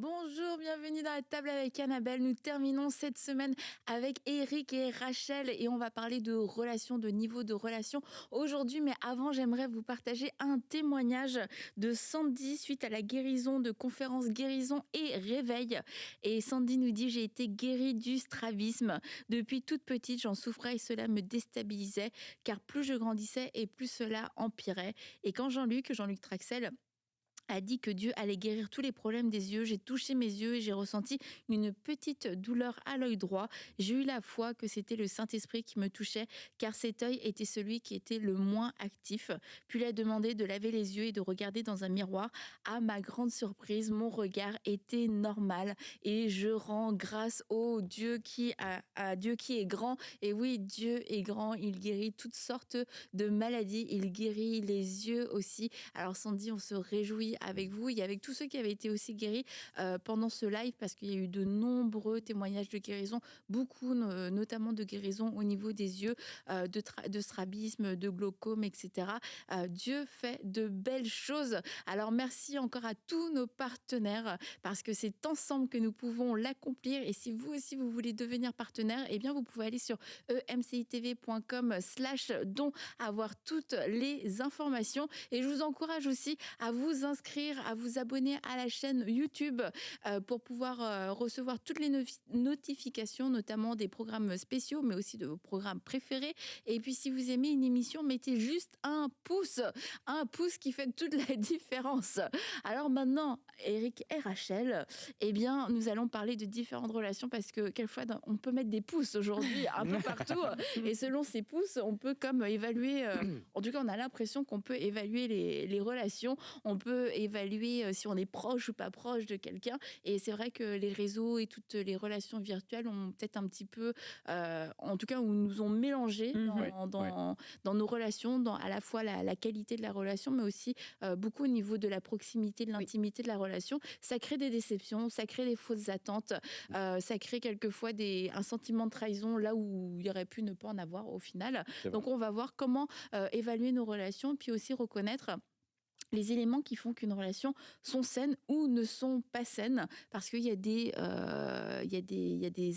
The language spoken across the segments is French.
Bonjour, bienvenue dans la table avec Annabelle. Nous terminons cette semaine avec Eric et Rachel et on va parler de relations, de niveau de relations aujourd'hui. Mais avant, j'aimerais vous partager un témoignage de Sandy suite à la guérison de conférence guérison et réveil. Et Sandy nous dit: j'ai été guérie du strabisme. Depuis toute petite, j'en souffrais et cela me déstabilisait car plus je grandissais et plus cela empirait. Et quand Jean-Luc Traxel a dit que Dieu allait guérir tous les problèmes des yeux, j'ai touché mes yeux et j'ai ressenti une petite douleur à l'œil droit. J'ai eu la foi que c'était le Saint-Esprit qui me touchait, car cet œil était celui qui était le moins actif. Puis il a demandé de laver les yeux et de regarder dans un miroir. À ma grande surprise, mon regard était normal et je rends grâce au Dieu à Dieu qui est grand. Et oui, Dieu est grand, il guérit toutes sortes de maladies, il guérit les yeux aussi. Alors Sandy, on se réjouit avec vous et avec tous ceux qui avaient été aussi guéris pendant ce live, parce qu'il y a eu de nombreux témoignages de guérison, beaucoup notamment de guérison au niveau des yeux, de strabisme, de glaucome, etc. Dieu fait de belles choses. Alors merci encore à tous nos partenaires, parce que c'est ensemble que nous pouvons l'accomplir. Et si vous aussi vous voulez devenir partenaire, eh bien vous pouvez aller sur emcitv.com/don, avoir toutes les informations. Et je vous encourage aussi à vous inscrire, à vous abonner à la chaîne YouTube pour pouvoir recevoir toutes les notifications, notamment des programmes spéciaux, mais aussi de vos programmes préférés. Et puis, si vous aimez une émission, mettez juste un pouce qui fait toute la différence. Alors maintenant, Eric et Rachel, eh bien, nous allons parler de différentes relations, parce que quelquefois, on peut mettre des pouces aujourd'hui un peu partout. Et selon ces pouces, on peut comme évaluer, en tout cas, on a l'impression qu'on peut évaluer les relations. On peut évaluer si on est proche ou pas proche de quelqu'un. Et c'est vrai que les réseaux et toutes les relations virtuelles ont peut-être un petit peu, en tout cas, où nous ont mélangé dans nos relations, dans à la fois la qualité de la relation, mais aussi beaucoup au niveau de la proximité, de l'intimité de la relation. Ça crée des déceptions, ça crée des fausses attentes, ça crée quelquefois un sentiment de trahison là où il y aurait pu ne pas en avoir au final. Donc on va voir comment évaluer nos relations, puis aussi reconnaître les éléments qui font qu'une relation sont saines ou ne sont pas saines, parce qu'il y a des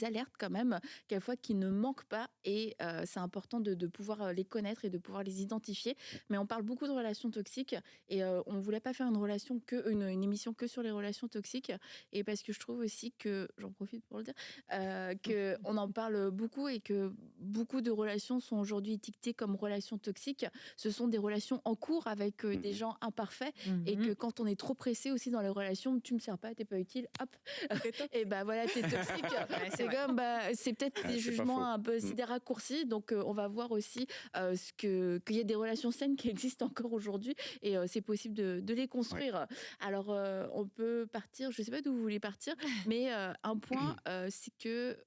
alertes quand même, quelquefois qui ne manquent pas, et c'est important de pouvoir les connaître et de pouvoir les identifier. Mais on parle beaucoup de relations toxiques, et on voulait pas faire une émission que sur les relations toxiques, et parce que je trouve aussi que, j'en profite pour le dire, que on en parle beaucoup et que beaucoup de relations sont aujourd'hui étiquetées comme relations toxiques. Ce sont des relations en cours avec des gens imparfaits, et que quand on est trop pressé aussi dans les relations, tu me sers pas, t'es pas utile, hop, et bah voilà, t'es toxique. C'est comme, c'est peut-être des jugements un peu, c'est des raccourcis. Donc on va voir aussi qu'il y a des relations saines qui existent encore aujourd'hui, et c'est possible de les construire. Alors on peut partir, je sais pas d'où vous voulez partir, mais un point, c'est que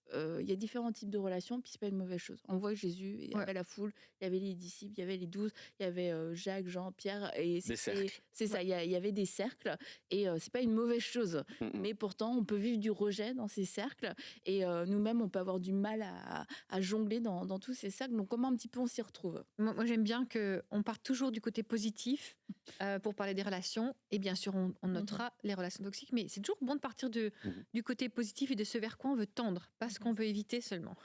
il y a différents types de relations, puis c'est pas une mauvaise chose. On voit Jésus, il y avait la foule, il y avait les disciples, il y avait les 12, il y avait Jacques, Jean, Pierre, et c'est ça, il y avait des cercles, et c'est pas une mauvaise chose. Mais pourtant, on peut vivre du rejet dans ces cercles, et nous-mêmes, on peut avoir du mal à jongler dans tous ces cercles. Donc, comment un petit peu on s'y retrouve? Moi, j'aime bien qu'on parte toujours du côté positif pour parler des relations, et bien sûr, on notera les relations toxiques, mais c'est toujours bon de partir du côté positif et de ce vers quoi on veut tendre, pas ce qu'on veut éviter seulement.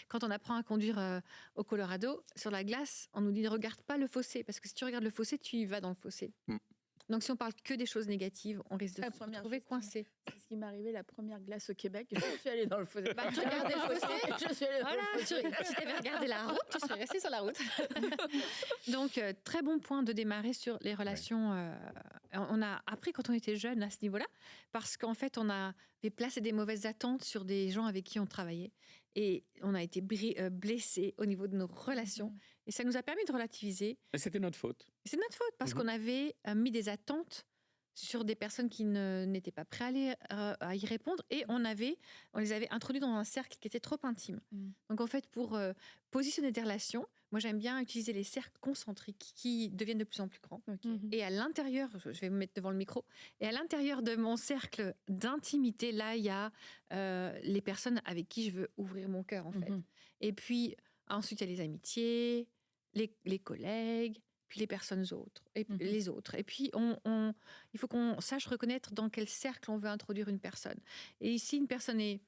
Quand on apprend à conduire au Colorado, sur la glace, on nous dit ne regarde pas le fossé, parce que si tu regardes le fossé, tu y vas dans le fossé. Donc, si on parle que des choses négatives, on risque de se retrouver coincé. C'est ce qui m'est arrivé la première glace au Québec. Je suis allée dans le fossé. Tu regardais le fossé, je suis allée dans le fossé. Si tu avais regardé la route, tu serais resté sur la route. Donc, très bon point de démarrer sur les relations. On a appris quand on était jeune à ce niveau-là, parce qu'en fait, on avait placé des mauvaises attentes sur des gens avec qui on travaillait. Et on a été blessés au niveau de nos relations. Et ça nous a permis de relativiser. Et c'était notre faute. C'est notre faute, parce qu'on avait mis des attentes sur des personnes qui n'étaient pas prêtes à y répondre, et on les avait introduits dans un cercle qui était trop intime. Donc en fait, pour positionner des relations, moi j'aime bien utiliser les cercles concentriques qui deviennent de plus en plus grands. Et à l'intérieur, je vais me mettre devant le micro, et à l'intérieur de mon cercle d'intimité, là il y a les personnes avec qui je veux ouvrir mon cœur en fait. Et puis ensuite il y a les amitiés, les collègues, puis les personnes autres, et puis Mhm. les autres. Et puis, il faut qu'on sache reconnaître dans quel cercle on veut introduire une personne. Et ici, une personne est...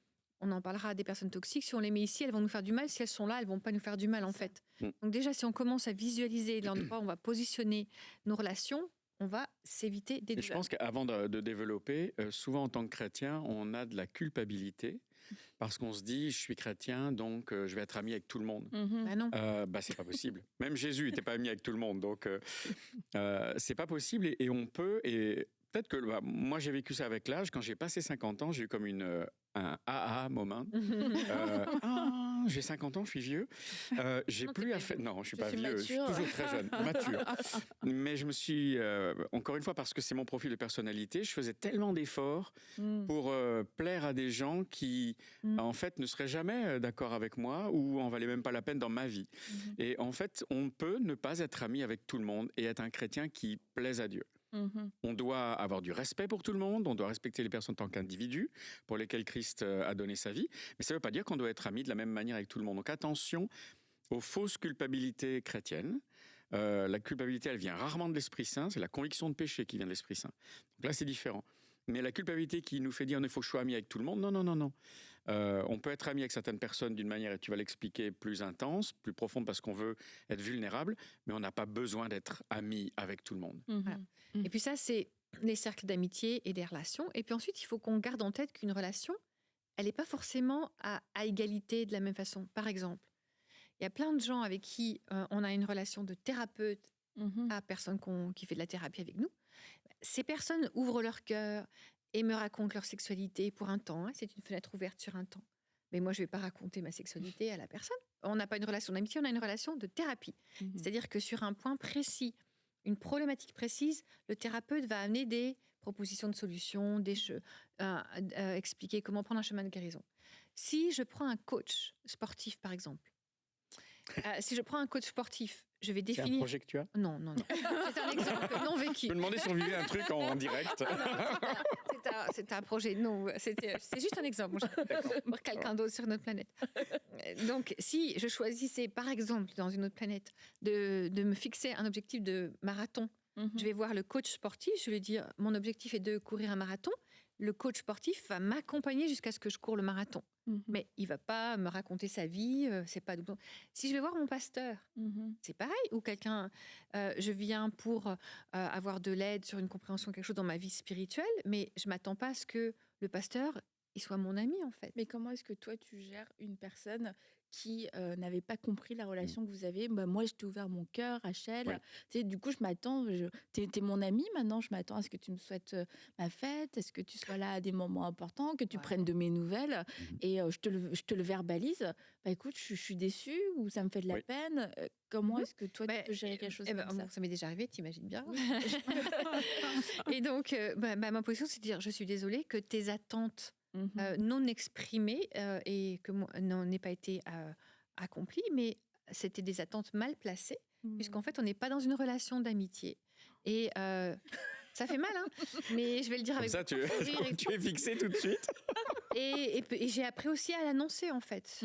On en parlera des personnes toxiques. Si on les met ici, elles vont nous faire du mal. Si elles sont là, elles vont pas nous faire du mal, en fait. Donc déjà, si on commence à visualiser l'endroit où on va positionner nos relations, on va s'éviter des Et douleurs. je pense qu'avant de développer, souvent en tant que chrétien, on a de la culpabilité parce qu'on se dit, je suis chrétien, donc je vais être ami avec tout le monde. Mhm. Bah non. C'est pas possible. Même Jésus n'était pas ami avec tout le monde, donc c'est pas possible et on peut. Et peut-être que moi j'ai vécu ça avec l'âge. Quand j'ai passé 50 ans, j'ai eu comme un AA moment. J'ai 50 ans, je suis vieux. J'ai Non, plus t'es à pas faire. vieux. Non, je suis Tu pas suis vieux. Je suis mature. toujours très jeune, mature. Mais je me suis, encore une fois, parce que c'est mon profil de personnalité, je faisais tellement d'efforts pour plaire à des gens qui, en fait, ne seraient jamais d'accord avec moi ou en valaient même pas la peine dans ma vie. Et en fait, on peut ne pas être ami avec tout le monde et être un chrétien qui plaise à Dieu. On doit avoir du respect pour tout le monde, on doit respecter les personnes en tant qu'individus pour lesquels Christ a donné sa vie, mais ça ne veut pas dire qu'on doit être ami de la même manière avec tout le monde. Donc attention aux fausses culpabilités chrétiennes. La culpabilité, elle vient rarement de l'Esprit Saint, c'est la conviction de péché qui vient de l'Esprit Saint. Donc là, c'est différent. Mais la culpabilité qui nous fait dire « il faut que je sois ami avec tout le monde », non. On peut être ami avec certaines personnes d'une manière, et tu vas l'expliquer, plus intense, plus profonde parce qu'on veut être vulnérable, mais on n'a pas besoin d'être ami avec tout le monde. Voilà. Et puis ça, c'est les cercles d'amitié et des relations. Et puis ensuite, il faut qu'on garde en tête qu'une relation, elle n'est pas forcément à égalité de la même façon. Par exemple, il y a plein de gens avec qui on a une relation de thérapeute à personne qui fait de la thérapie avec nous. Ces personnes ouvrent leur cœur et me racontent leur sexualité pour un temps. C'est une fenêtre ouverte sur un temps. Mais moi, je ne vais pas raconter ma sexualité à la personne. On n'a pas une relation d'amitié, on a une relation de thérapie. C'est-à-dire que sur un point précis, une problématique précise, le thérapeute va amener des propositions de solutions, expliquer comment prendre un chemin de guérison. Si je prends un coach sportif, par exemple, je vais définir... C'est un projet que tu as ? Non. C'est un exemple non vécu. Je me demandais si on vivait un truc en direct. C'est un projet, non, c'est juste un exemple pour quelqu'un d'autre sur notre planète. Donc, si je choisissais, par exemple, dans une autre planète, de me fixer un objectif de marathon, je vais voir le coach sportif, je vais lui dire, mon objectif est de courir un marathon. Le coach sportif va m'accompagner jusqu'à ce que je cours le marathon. Mais il ne va pas me raconter sa vie. C'est pas... Si je vais voir mon pasteur, c'est pareil. Ou quelqu'un, je viens pour avoir de l'aide sur une compréhension, quelque chose dans ma vie spirituelle, mais je ne m'attends pas à ce que le pasteur il soit mon ami, en fait. Mais comment est-ce que toi, tu gères une personne qui n'avait pas compris la relation que vous avez? Moi, je t'ai ouvert mon cœur, Rachel. Oui. Tu sais, du coup, je m'attends. T'es mon ami maintenant. Je m'attends à ce que tu me souhaites ma fête, à ce que tu sois là à des moments importants, que tu prennes de mes nouvelles. Et je te le verbalise. Écoute, je suis déçue ou ça me fait de la peine. Comment est-ce que toi, tu peux gérer quelque chose comme ça? Ça m'est déjà arrivé, t'imagines bien. Et donc, ma position, c'est de dire, je suis désolée que tes attentes non exprimées et que n'aient pas été accomplies, mais c'était des attentes mal placées, puisqu'en fait, on n'est pas dans une relation d'amitié. Et ça fait mal, hein, mais je vais le dire Comme avec... ça, tu es fixé tout de suite. Et j'ai appris aussi à l'annoncer, en fait.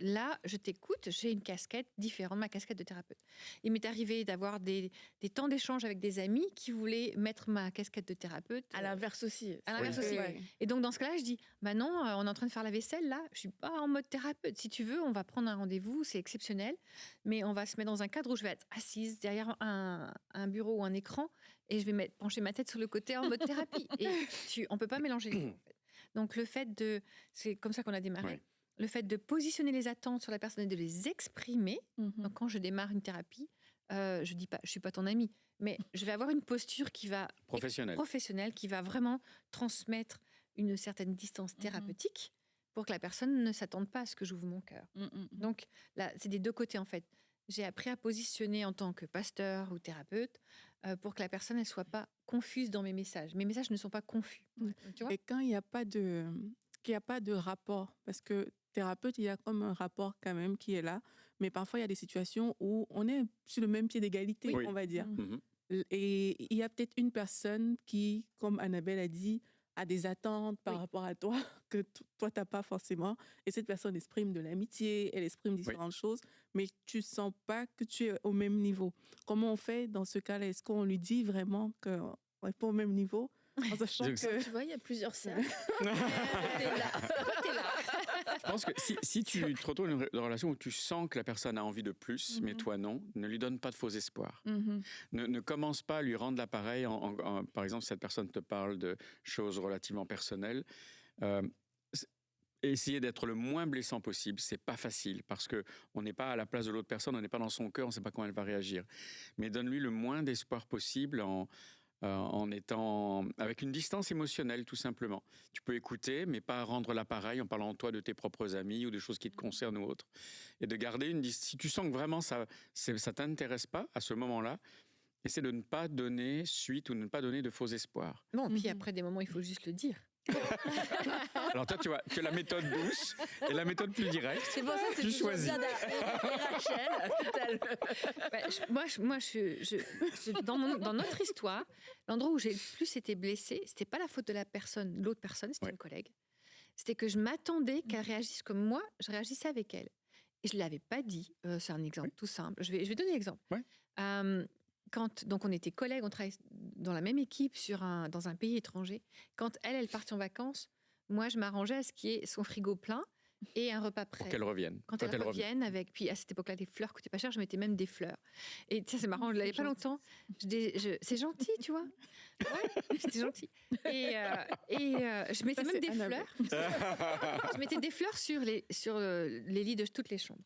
Là, je t'écoute, j'ai une casquette différente, ma casquette de thérapeute. Il m'est arrivé d'avoir des temps d'échange avec des amis qui voulaient mettre ma casquette de thérapeute. À l'inverse aussi. À l'inverse aussi. Ouais. Et donc, dans ce cas-là, je dis, non, on est en train de faire la vaisselle, là, je suis pas en mode thérapeute. Si tu veux, on va prendre un rendez-vous, c'est exceptionnel, mais on va se mettre dans un cadre où je vais être assise derrière un bureau ou un écran et je vais pencher ma tête sur le côté en mode thérapie. Et on peut pas mélanger les deux, en fait. Donc, c'est comme ça qu'on a démarré. Ouais. Le fait de positionner les attentes sur la personne et de les exprimer. Donc, quand je démarre une thérapie, je dis pas, je suis pas ton ami, mais je vais avoir une posture qui va professionnelle, qui va vraiment transmettre une certaine distance thérapeutique pour que la personne ne s'attende pas à ce que j'ouvre mon cœur. Donc là, c'est des deux côtés en fait. J'ai appris à positionner en tant que pasteur ou thérapeute pour que la personne ne soit pas confuse dans mes messages. Mes messages ne sont pas confus. Tu vois ? Et quand il n'y a pas de rapport, parce que thérapeute, il y a comme un rapport quand même qui est là, mais parfois il y a des situations où on est sur le même pied d'égalité, on va dire. Et il y a peut-être une personne qui, comme Annabelle a dit, a des attentes par rapport à toi que toi, tu n'as pas forcément. Et cette personne exprime de l'amitié, elle exprime différentes choses, mais tu ne sens pas que tu es au même niveau. Comment on fait dans ce cas-là? Est-ce qu'on lui dit vraiment qu'on n'est pas au même niveau? En sachant que... Tu vois, il y a plusieurs cercles. T'es là. Je pense que si tu te retrouves dans une relation où tu sens que la personne a envie de plus, mais toi non, ne lui donne pas de faux espoirs. Ne commence pas à lui rendre l'appareil. Par exemple, si cette personne te parle de choses relativement personnelles. Essayer d'être le moins blessant possible, c'est pas facile parce que on n'est pas à la place de l'autre personne, on n'est pas dans son cœur, on ne sait pas comment elle va réagir. Mais donne-lui le moins d'espoir possible en étant avec une distance émotionnelle, tout simplement. Tu peux écouter, mais pas rendre l'appareil en parlant toi de tes propres amis ou de choses qui te concernent ou autres. Et de garder une distance. Si tu sens que vraiment ça t'intéresse pas à ce moment-là, essaie de ne pas donner suite ou de ne pas donner de faux espoirs. Bon, puis après des moments, il faut juste le dire. Alors toi, tu as la méthode douce et la méthode plus directe. C'est pour ça que tu choisis. Rachel. Moi, dans notre histoire, l'endroit où j'ai le plus été blessée, c'était pas la faute de l'autre personne, c'était une collègue. C'était que je m'attendais qu'elle réagisse comme moi, je réagissais avec elle. Et je l'avais pas dit. C'est un exemple tout simple. Je vais donner l'exemple. Donc on était collègues, on travaillait dans la même équipe dans un pays étranger. Quand elle partait en vacances, moi je m'arrangeais à ce qu'il y ait son frigo plein et un repas prêt. Pour qu'elle revienne. Quand elle revienne avec, puis à cette époque-là, les fleurs coûtaient pas cher, je mettais même des fleurs. Et ça c'est marrant, je l'avais pas longtemps. C'est gentil, tu vois. Ouais, c'était gentil. Et je mettais même des fleurs. Je mettais des fleurs sur les lits de toutes les chambres.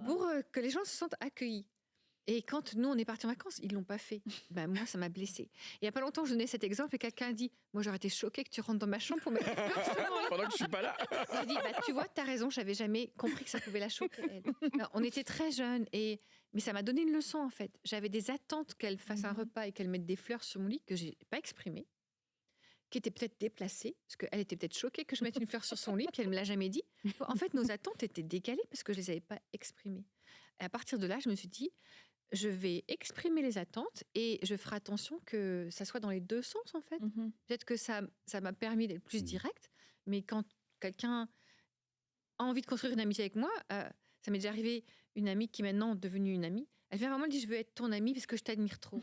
Pour que les gens se sentent accueillis. Et quand nous, on est partis en vacances, ils ne l'ont pas fait. Moi, ça m'a blessée. Il n'y a pas longtemps, je donnais cet exemple et quelqu'un a dit « Moi, j'aurais été choquée que tu rentres dans ma chambre pour mettre des fleurs. » Pendant que je ne suis pas là. J'ai dit « Tu vois, tu as raison, je n'avais jamais compris que ça pouvait la choquer. » Alors, on était très jeunes, mais ça m'a donné une leçon, en fait. J'avais des attentes qu'elle fasse un repas et qu'elle mette des fleurs sur mon lit que je n'ai pas exprimées, qui étaient peut-être déplacées, parce qu'elle était peut-être choquée que je mette une fleur sur son lit, puis elle ne me l'a jamais dit. En fait, nos attentes étaient décalées parce que je ne les avais pas exprimées. Et à partir de là, je me suis dit je vais exprimer les attentes et je ferai attention que ça soit dans les deux sens, en fait. Peut-être que ça m'a permis d'être plus direct, mais quand quelqu'un a envie de construire une amitié avec moi, ça m'est déjà arrivé, une amie qui est maintenant devenue une amie, elle vient vraiment me dire « Je veux être ton amie parce que je t'admire trop. »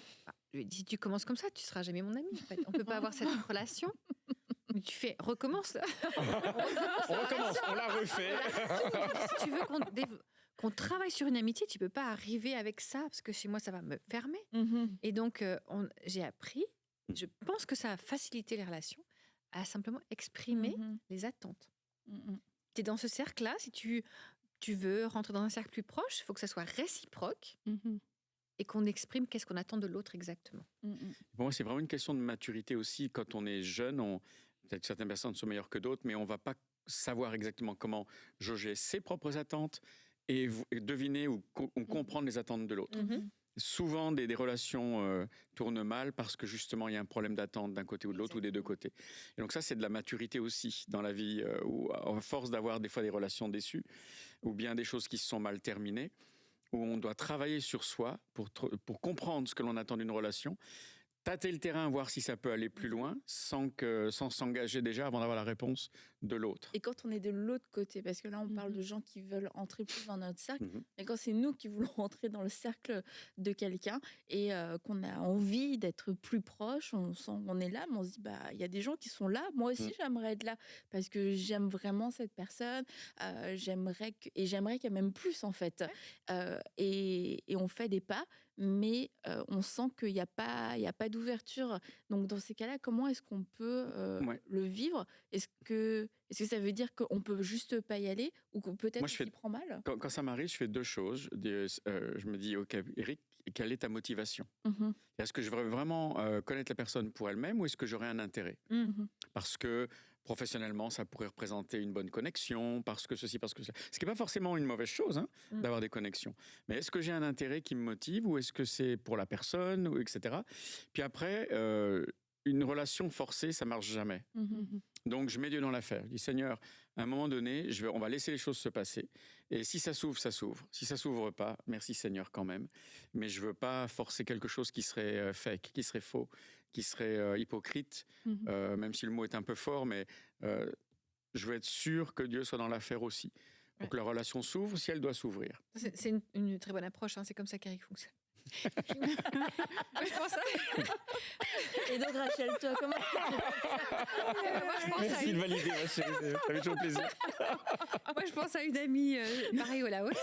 Je lui dis « Si tu commences comme ça, tu ne seras jamais mon amie. En fait. On ne peut pas avoir cette relation. » Mais tu fais « Recommence. » On recommence, on l'a refait. Si tu veux qu'on travaille sur une amitié, tu peux pas arriver avec ça, parce que chez moi, ça va me fermer. Et donc, j'ai appris, je pense que ça a facilité les relations, à simplement exprimer les attentes. Tu es dans ce cercle-là, si tu veux rentrer dans un cercle plus proche, il faut que ça soit réciproque et qu'on exprime qu'est-ce qu'on attend de l'autre exactement. Pour moi, c'est vraiment une question de maturité aussi. Quand on est jeune, peut-être que certaines personnes sont meilleures que d'autres, mais on ne va pas savoir exactement comment jauger ses propres attentes et deviner ou comprendre les attentes de l'autre. Souvent, des relations tournent mal parce que justement, il y a un problème d'attente d'un côté ou de l'autre ou des deux côtés. Et donc ça, c'est de la maturité aussi dans la vie, où à force d'avoir des fois des relations déçues ou bien des choses qui se sont mal terminées, où on doit travailler sur soi pour comprendre ce que l'on attend d'une relation, tâter le terrain, voir si ça peut aller plus loin, sans s'engager déjà avant d'avoir la réponse de l'autre. Et quand on est de l'autre côté, parce que là, on parle de gens qui veulent entrer plus dans notre cercle, mais quand c'est nous qui voulons entrer dans le cercle de quelqu'un et qu'on a envie d'être plus proche, on est là, mais on se dit, il y a des gens qui sont là, moi aussi j'aimerais être là, parce que j'aime vraiment cette personne, j'aimerais qu'elle m'aime plus en fait. Et on fait des pas, mais on sent qu'il n'y a pas d'ouverture. Donc dans ces cas-là, comment est-ce qu'on peut le vivre ? Est-ce que ça veut dire qu'on peut juste pas y aller ou que peut-être on s'y prend mal ? Quand ça m'arrive, je fais deux choses. Je me dis, ok, Eric, quelle est ta motivation ? Est-ce que je veux vraiment connaître la personne pour elle-même ou est-ce que j'aurais un intérêt ? Parce que professionnellement, ça pourrait représenter une bonne connexion, parce que ceci, parce que cela. Ce qui n'est pas forcément une mauvaise chose, d'avoir des connexions. Mais est-ce que j'ai un intérêt qui me motive ou est-ce que c'est pour la personne, etc. Puis après, une relation forcée, ça ne marche jamais. Donc, je mets Dieu dans l'affaire. Je dis, Seigneur, à un moment donné, on va laisser les choses se passer. Et si ça s'ouvre, ça s'ouvre. Si ça ne s'ouvre pas, merci Seigneur quand même. Mais je ne veux pas forcer quelque chose qui serait fake, qui serait faux. qui serait hypocrite, même si le mot est un peu fort, mais je veux être sûr que Dieu soit dans l'affaire aussi, pour que la relation s'ouvre si elle doit s'ouvrir. C'est une très bonne approche, hein. C'est comme ça qu'Eric fonctionne. Moi, je pense Et donc Rachel, toi, comment Merci de valider, ma chérie, ça fait toujours plaisir. Moi, je pense à une amie, pareil au Laos.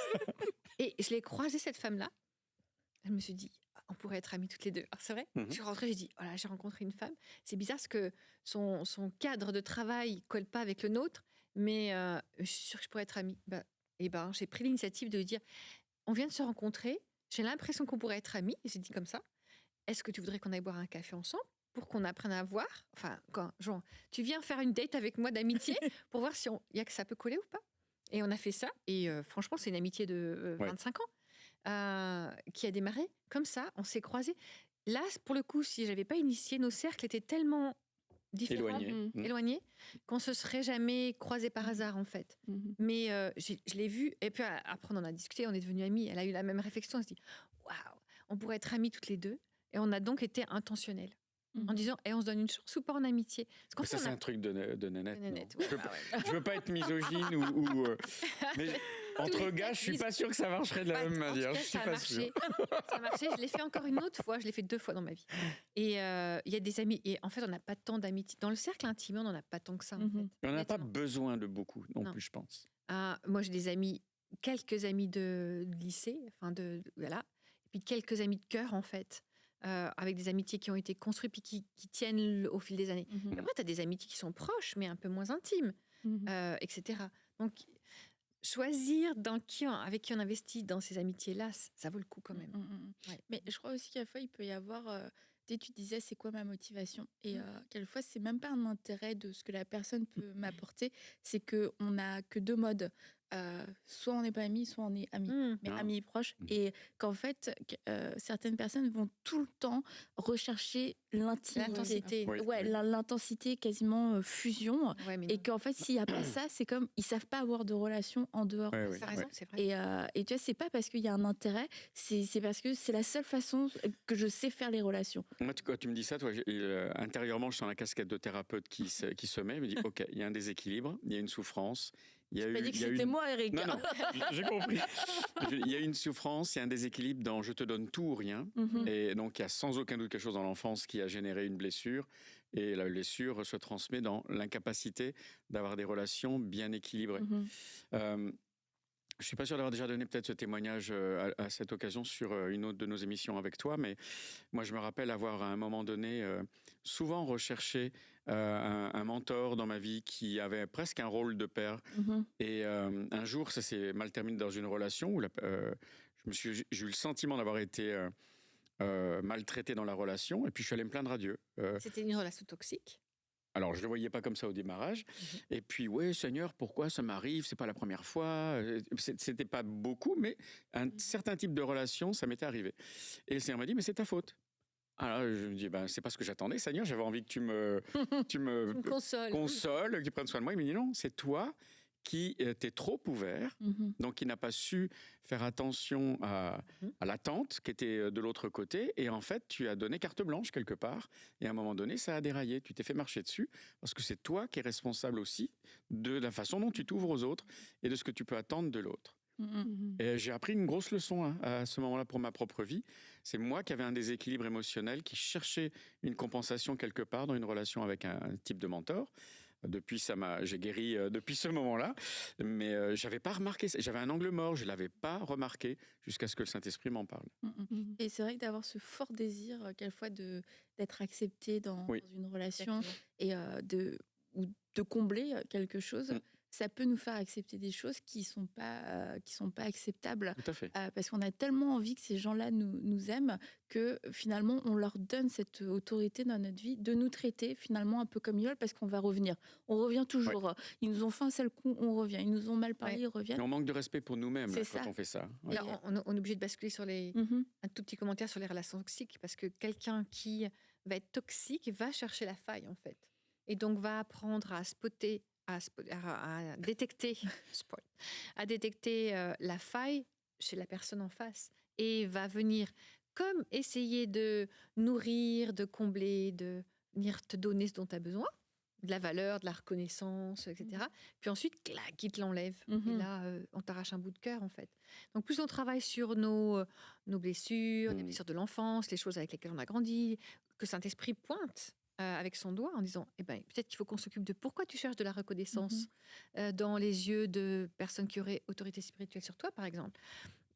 Et je l'ai croisée, cette femme-là. Je me suis dit, on pourrait être amies toutes les deux. Alors, c'est vrai, je suis rentrée, j'ai dit, oh là, j'ai rencontré une femme. C'est bizarre parce que son cadre de travail ne colle pas avec le nôtre, mais je suis sûre que je pourrais être amie. J'ai pris l'initiative de lui dire, on vient de se rencontrer, j'ai l'impression qu'on pourrait être amis. Et j'ai dit comme ça, est-ce que tu voudrais qu'on aille boire un café ensemble pour qu'on apprenne à voir, enfin, genre, tu viens faire une date avec moi d'amitié pour voir si y a que ça peut coller ou pas. Et on a fait ça. Et franchement, c'est une amitié de 25 ans qui a démarré comme ça. On s'est croisés. Là, pour le coup, si j'avais pas initié, nos cercles étaient tellement différents, éloignés, qu'on se serait jamais croisés par hasard, en fait. Mais je l'ai vue. Et puis après, on en a discuté. On est devenus amis. Elle a eu la même réflexion. Elle s'est dit, waouh, on pourrait être amis toutes les deux. Et on a donc été intentionnels. En disant, on se donne une chance ou pas en amitié. Parce ça, c'est un truc de nénette. Ouais, je veux pas être misogyne mais entre gars, je suis pas sûr que ça marcherait de la même manière. Ça a marché. Ça a marché. Je l'ai fait encore une autre fois. Je l'ai fait 2 fois dans ma vie. Et il y a des amis. Et en fait, on n'a pas tant d'amitié. Dans le cercle intime, on n'en a pas tant que ça. En fait, on n'a pas besoin de beaucoup non plus, je pense. Moi, j'ai des amis, quelques amis de lycée, voilà. Et puis quelques amis de cœur, en fait. Avec des amitiés qui ont été construites puis qui tiennent au fil des années. Après, tu as des amitiés qui sont proches, mais un peu moins intimes, etc. Donc, choisir avec qui on investit dans ces amitiés-là, ça vaut le coup quand même. Ouais. Mais je crois aussi qu'à fois, il peut y avoir... tu disais, c'est quoi ma motivation? Et quelquefois, c'est même pas un intérêt de ce que la personne peut m'apporter, c'est qu'on n'a que 2 modes. Soit on n'est pas amis, soit on est amis, mais amis proches. Et qu'en fait, certaines personnes vont tout le temps rechercher l'intensité. L'intensité, quasiment fusion. Et qu'en fait, s'il n'y a pas ça, c'est comme ils ne savent pas avoir de relation en dehors. T'as raison, c'est vrai. Et tu vois, c'est pas parce qu'il y a un intérêt, c'est parce que c'est la seule façon que je sais faire les relations. Moi, quand tu me dis ça, toi, intérieurement, je sens la casquette de thérapeute qui se met. Je me dis, OK, il y a un déséquilibre, il y a une souffrance. Je n'ai pas dit que c'était moi, Eric. Non, j'ai compris. Il y a une souffrance, il y a un déséquilibre dans je te donne tout ou rien. Et donc, il y a sans aucun doute quelque chose dans l'enfance qui a généré une blessure. Et la blessure se transmet dans l'incapacité d'avoir des relations bien équilibrées. Je ne suis pas sûr d'avoir déjà donné peut-être ce témoignage à cette occasion sur une autre de nos émissions avec toi, mais moi, je me rappelle avoir à un moment donné souvent recherché un mentor dans ma vie qui avait presque un rôle de père. Et un jour, ça s'est mal terminé dans une relation où j'ai eu le sentiment d'avoir été maltraité dans la relation, et puis je suis allé me plaindre à Dieu. C'était une relation toxique? Alors, je ne le voyais pas comme ça au démarrage. Et puis, ouais, Seigneur, pourquoi ça m'arrive? C'est pas la première fois. C'était pas beaucoup, mais un certain type de relation, ça m'était arrivé. Et le Seigneur m'a dit, mais c'est ta faute. Alors, je me dis, c'est pas ce que j'attendais, Seigneur. J'avais envie que tu me consoles, que tu prennes soin de moi. Il m'a dit, non, c'est toi qui était trop ouvert, donc qui n'a pas su faire attention à l'attente qui était de l'autre côté, et en fait, tu as donné carte blanche quelque part, et à un moment donné, ça a déraillé, tu t'es fait marcher dessus, parce que c'est toi qui es responsable aussi de la façon dont tu t'ouvres aux autres, et de ce que tu peux attendre de l'autre. Et j'ai appris une grosse leçon à ce moment-là pour ma propre vie. C'est moi qui avais un déséquilibre émotionnel, qui cherchait une compensation quelque part dans une relation avec un type de mentor. Depuis, j'ai guéri depuis ce moment-là, mais j'avais pas remarqué. J'avais un angle mort, je l'avais pas remarqué jusqu'à ce que le Saint-Esprit m'en parle. Et c'est vrai que d'avoir ce fort désir, quelquefois, d'être accepté dans une relation et de combler quelque chose. Ça peut nous faire accepter des choses qui sont pas acceptables. Tout à fait. Parce qu'on a tellement envie que ces gens-là nous aiment que finalement on leur donne cette autorité dans notre vie de nous traiter finalement un peu comme ils veulent, parce qu'on va revenir. On revient toujours. Ils nous ont fait un sale coup, on revient. Ils nous ont mal parlé, ils reviennent. Mais on manque de respect pour nous-mêmes quand on fait ça. Là, on est obligé de basculer sur un tout petit commentaire sur les relations toxiques, parce que quelqu'un qui va être toxique va chercher la faille en fait, et donc va apprendre à spotter, à détecter la faille chez la personne en face, et va venir comme essayer de nourrir, de combler, de venir te donner ce dont tu as besoin, de la valeur, de la reconnaissance, etc. Puis ensuite, clac, il te l'enlève. Et là, on t'arrache un bout de cœur, en fait. Donc, plus on travaille sur nos blessures, les blessures de l'enfance, les choses avec lesquelles on a grandi, que Saint-Esprit pointe avec son doigt en disant, peut-être qu'il faut qu'on s'occupe de pourquoi tu cherches de la reconnaissance dans les yeux de personnes qui auraient autorité spirituelle sur toi, par exemple.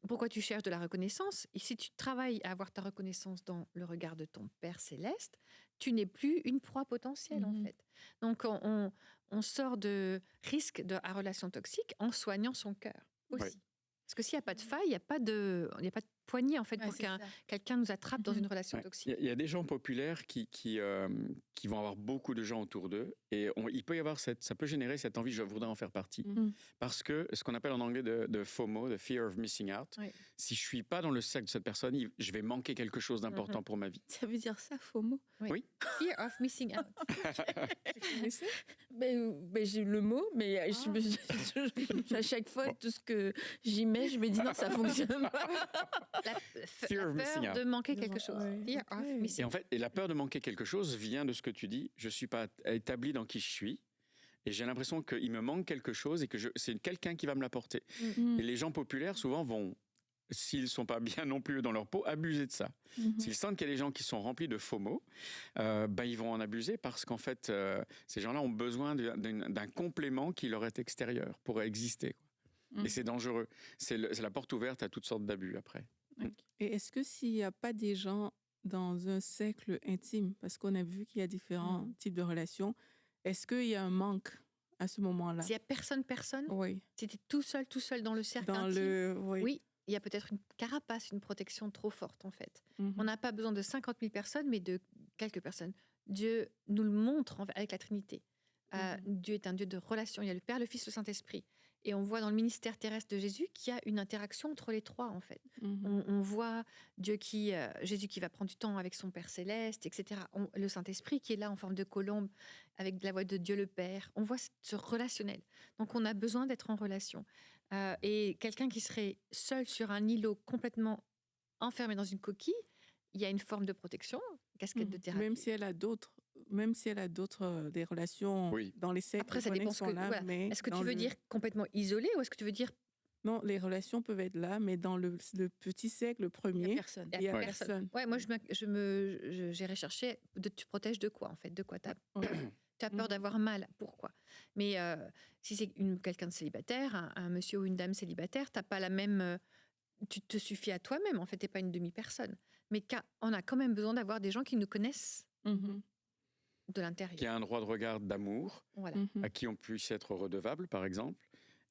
Pourquoi tu cherches de la reconnaissance? Et si tu travailles à avoir ta reconnaissance dans le regard de ton Père céleste, tu n'es plus une proie potentielle, en fait. Donc, on sort de risque de la relation toxique en soignant son cœur aussi. Oui. Parce que s'il n'y a pas de faille, il n'y a pas de poignée, en fait, pour quelqu'un nous attrape dans une relation toxique. Il y a des gens populaires qui vont avoir beaucoup de gens autour d'eux et il peut y avoir ça peut générer cette envie, je voudrais en faire partie. Parce que ce qu'on appelle en anglais de FOMO, de Fear of Missing Out, si je ne suis pas dans le cercle de cette personne, je vais manquer quelque chose d'important pour ma vie. Ça veut dire ça, FOMO? Oui. Fear of Missing Out. Tu connaissais? J'ai le mot, mais à chaque fois, tout ce que j'y mets, je me dis non, ça fonctionne pas. La peur de manquer quelque chose. Fear of missing. Et en fait, la peur de manquer quelque chose vient de ce que tu dis. Je ne suis pas établi dans qui je suis. Et j'ai l'impression qu'il me manque quelque chose et que c'est quelqu'un qui va me l'apporter. Et les gens populaires, souvent, vont, s'ils ne sont pas bien non plus dans leur peau, abuser de ça. S'ils sentent qu'il y a des gens qui sont remplis de FOMO, ils vont en abuser parce qu'en fait, ces gens-là ont besoin d'un complément qui leur est extérieur pour exister. Et c'est dangereux. C'est la porte ouverte à toutes sortes d'abus après. Et est-ce que s'il n'y a pas des gens dans un cercle intime, parce qu'on a vu qu'il y a différents types de relations, est-ce qu'il y a un manque à ce moment-là? S'il n'y a personne, oui. Si tu es tout seul dans le cercle intime, oui, il y a peut-être une carapace, une protection trop forte en fait. On n'a pas besoin de 50 000 personnes, mais de quelques personnes. Dieu nous le montre avec la Trinité. Dieu est un Dieu de relation. Il y a le Père, le Fils, le Saint-Esprit. Et on voit dans le ministère terrestre de Jésus qu'il y a une interaction entre les trois, en fait. On voit Jésus qui va prendre du temps avec son Père céleste, etc. Le Saint-Esprit qui est là en forme de colombe avec la voix de Dieu le Père. On voit ce relationnel. Donc, on a besoin d'être en relation. Et quelqu'un qui serait seul sur un îlot complètement enfermé dans une coquille, il y a une forme de protection, casquette de thérapie. Même si elle a d'autres des relations dans les cercles. Après, ça dépend Est-ce que tu veux dire complètement isolé ou est-ce que tu veux dire... Non, les relations peuvent être là, mais dans le petit cercle, le premier, il n'y a personne. Ouais, moi, j'irais chercher, tu protèges de quoi, en fait? De quoi tu as peur d'avoir mal? Pourquoi? Mais si c'est quelqu'un de célibataire, un monsieur ou une dame célibataire, tu n'as pas la même... tu te suffis à toi-même, en fait, tu n'es pas une demi-personne. Mais on a quand même besoin d'avoir des gens qui nous connaissent de l'intérieur. Qui a un droit de regard d'amour, à qui on puisse être redevable, par exemple,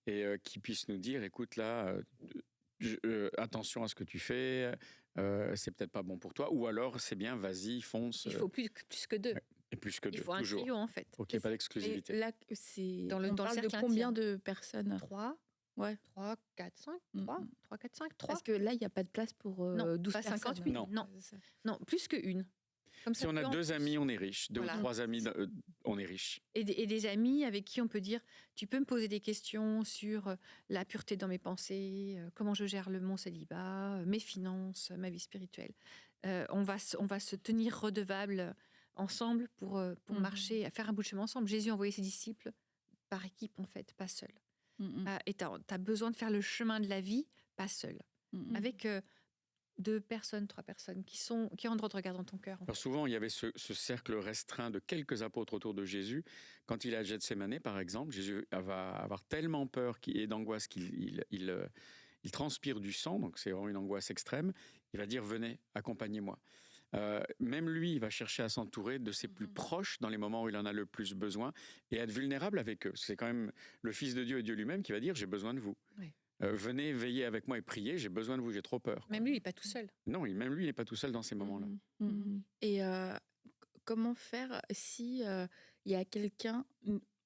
et qui puisse nous dire, écoute, là, attention à ce que tu fais, c'est peut-être pas bon pour toi, ou alors c'est bien, vas-y, fonce. Il faut plus que deux. Et plus que deux, il faut toujours. Un trio, en fait. Pour qu'il n'y ait pas d'exclusivité. Là, on parle de combien de personnes? 3, 4, 5. 3, 4, 5. Parce que là, il n'y a pas de place pour 12 pas personnes. 58. Non, plus qu'une. Comme si on a 2 amis, on est riche. 2 ou 3 amis, on est riche. Et des amis avec qui on peut dire, tu peux me poser des questions sur la pureté dans mes pensées, comment je gère mon célibat, mes finances, ma vie spirituelle. On va se tenir redevables ensemble pour marcher, à faire un bout de chemin ensemble. Jésus a envoyé ses disciples par équipe, en fait, pas seul. Et tu as besoin de faire le chemin de la vie, pas seul. Avec 2 personnes, 3 personnes qui ont droit de regard dans ton cœur. Alors souvent, il y avait ce cercle restreint de quelques apôtres autour de Jésus. Quand il est à Gethsémanée, par exemple, Jésus va avoir tellement peur et d'angoisse qu'il transpire du sang, donc c'est vraiment une angoisse extrême. Il va dire, venez, accompagnez-moi. Même lui, il va chercher à s'entourer de ses plus proches dans les moments où il en a le plus besoin et être vulnérable avec eux. C'est quand même le Fils de Dieu et Dieu lui-même qui va dire, j'ai besoin de vous. Oui. Venez veiller avec moi et prier, j'ai besoin de vous, j'ai trop peur. Même lui, il n'est pas tout seul. Non, même lui, il n'est pas tout seul dans ces moments-là. Et comment faire si il y a quelqu'un,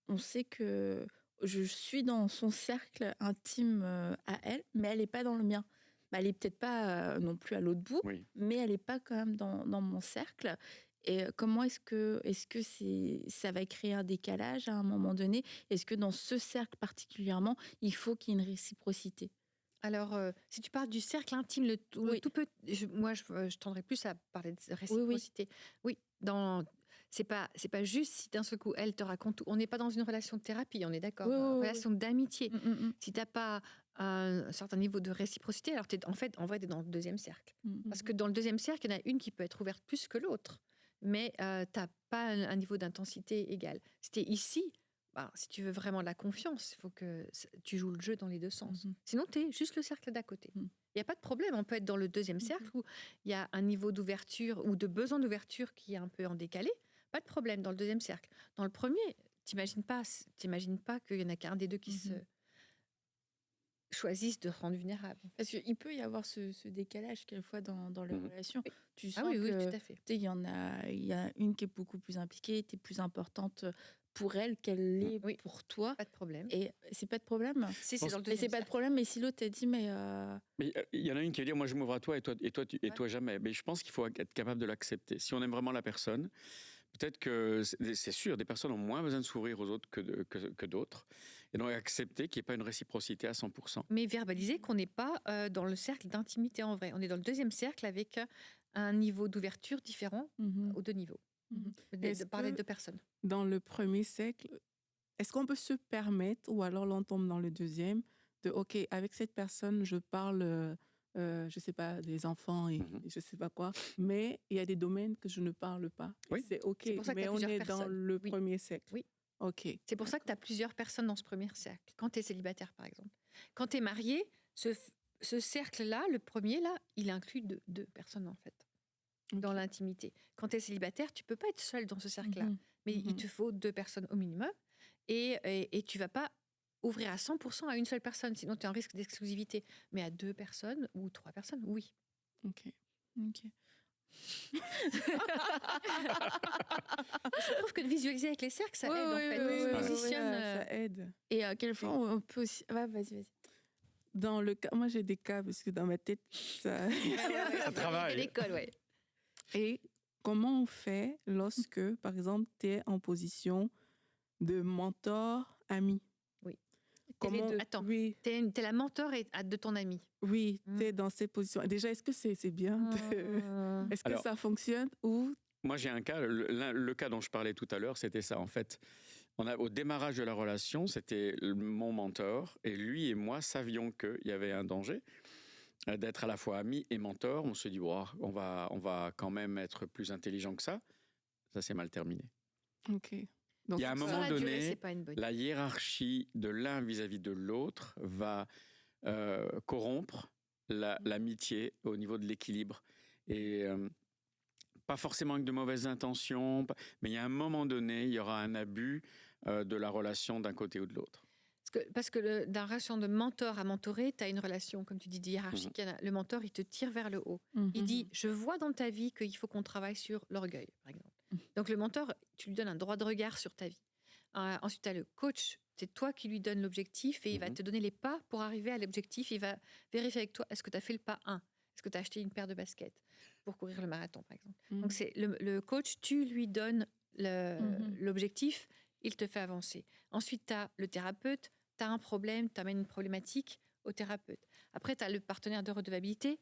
on sait que je suis dans son cercle intime à elle, mais elle n'est pas dans le mien. Elle n'est peut-être pas non plus à l'autre bout, mais elle n'est pas quand même dans mon cercle. Et comment est-ce que ça va créer un décalage à un moment donné? Est-ce que dans ce cercle particulièrement, il faut qu'il y ait une réciprocité? Alors, si tu parles du cercle intime, le tout petit, moi, je tendrais plus à parler de réciprocité. Oui, c'est pas juste si d'un seul coup, elle te raconte tout. On n'est pas dans une relation de thérapie, on est d'accord. Une relation d'amitié. Si tu n'as pas un certain niveau de réciprocité, alors en vrai, tu es dans le deuxième cercle. Parce que dans le deuxième cercle, il y en a une qui peut être ouverte plus que l'autre. Mais tu n'as pas un niveau d'intensité égal. Si tu es ici, si tu veux vraiment de la confiance, il faut que tu joues le jeu dans les deux sens. Sinon, tu es juste le cercle d'à côté. Il n'y a pas de problème. On peut être dans le deuxième cercle où il y a un niveau d'ouverture ou de besoin d'ouverture qui est un peu en décalé. Pas de problème dans le deuxième cercle. Dans le premier, t'imagines pas qu'il y en a qu'un des deux qui se choisissent de se rendre vulnérable. Parce qu'il peut y avoir ce décalage quelquefois dans les relations. Oui. Tu sens oui, que tout à fait. il y a une qui est beaucoup plus impliquée, tu es plus importante pour elle qu'elle l'est pour toi. Pas de problème. Et c'est pas de problème. Si, c'est dans le Et c'est pas de problème, mais si l'autre t'a dit, mais il y en a une qui va dire, moi je m'ouvre à toi et toi jamais. Mais je pense qu'il faut être capable de l'accepter. Si on aime vraiment la personne, peut-être que c'est sûr, des personnes ont moins besoin de s'ouvrir aux autres que d'autres. Et donc accepter qu'il n'y ait pas une réciprocité à 100%. Mais verbaliser qu'on n'est pas dans le cercle d'intimité en vrai. On est dans le deuxième cercle avec un niveau d'ouverture différent aux deux niveaux. De parler de personnes. Dans le premier cercle, est-ce qu'on peut se permettre, ou alors l'on tombe dans le deuxième, OK, avec cette personne, je parle, je sais pas, des enfants et je sais pas quoi, mais il y a des domaines que je ne parle pas. Oui. C'est OK, C'est pour ça que mais on est dans le premier cercle. Oui. OK. C'est pour ça que tu as plusieurs personnes dans ce premier cercle. Quand tu es célibataire, par exemple. Quand tu es marié, ce cercle-là, le premier, là, il inclut deux personnes, en fait, dans l'intimité. Quand tu es célibataire, tu peux pas être seul dans ce cercle-là. Mais il te faut 2 personnes au minimum. Et tu vas pas ouvrir à 100% à une seule personne, sinon tu as un risque d'exclusivité. Mais à 2 personnes ou 3 personnes, oui. OK. Je trouve que de visualiser avec les cercles, ça aide en fait. On se positionne. Ça aide. Et quelquefois, on peut aussi... vas-y. Dans le cas... Moi, j'ai des cas, parce que dans ma tête, ça... Ça travaille. À l'école, ouais. Et comment on fait lorsque, par exemple, tu es en position de mentor-ami? Oui. Comment... Attends, oui. t'es la mentor de ton ami. Oui, tu es dans ces positions. Déjà, est-ce que c'est bien Est-ce que ça fonctionne ou... Moi, j'ai un cas, le cas dont je parlais tout à l'heure, c'était ça. En fait, au démarrage de la relation, c'était mon mentor, et lui et moi savions qu'il y avait un danger d'être à la fois ami et mentor. On se dit, wow, on va quand même être plus intelligent que ça. Ça s'est mal terminé. OK. Donc, il y a un moment donné, la idée. hiérarchie de l'un vis-à-vis de l'autre va corrompre l'amitié au niveau de l'équilibre. Et pas forcément avec de mauvaises intentions, mais il y a un moment donné, il y aura un abus de la relation d'un côté ou de l'autre. Parce que dans la relation de mentor à mentoré, tu as une relation, comme tu dis, hiérarchique. Le mentor, il te tire vers le haut. Il dit, je vois dans ta vie qu'il faut qu'on travaille sur l'orgueil, par exemple. Donc le mentor, tu lui donnes un droit de regard sur ta vie. Ensuite, tu as le coach, c'est toi qui lui donnes l'objectif et il va te donner les pas pour arriver à l'objectif. Il va vérifier avec toi, est-ce que tu as fait le pas 1 ? Est-ce que tu as acheté une paire de baskets pour courir le marathon, par exemple ? Donc c'est le coach, tu lui donnes l'objectif, il te fait avancer. Ensuite, tu as le thérapeute, tu as un problème, tu amènes une problématique au thérapeute. Après, tu as le partenaire de redevabilité